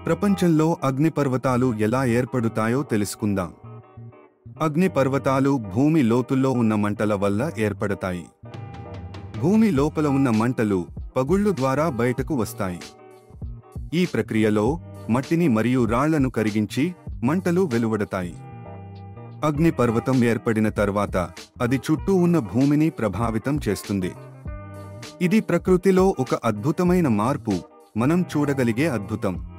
ప్రపంచంలో అగ్నిపర్వతాలు ఎలా ఏర్పడుతాయో తెలుసుకుందాం. అగ్నిపర్వతాలు భూమి లోతుల్లో ఉన్న మంటల వల్ల ఏర్పడతాయి. భూమి లోపల ఉన్న మంటలు పగుళ్లు ద్వారా బయటకు వస్తాయి. ఈ ప్రక్రియలో మట్టిని మరియు రాళ్లను కరిగించి మంటలు వెలువడతాయి. అగ్నిపర్వతం ఏర్పడిన తర్వాత అది చుట్టూ ఉన్న భూమిని ప్రభావితం చేస్తుంది. ఇది ప్రకృతిలో ఒక అద్భుతమైన మార్పు, మనం చూడగలిగే అద్భుతం.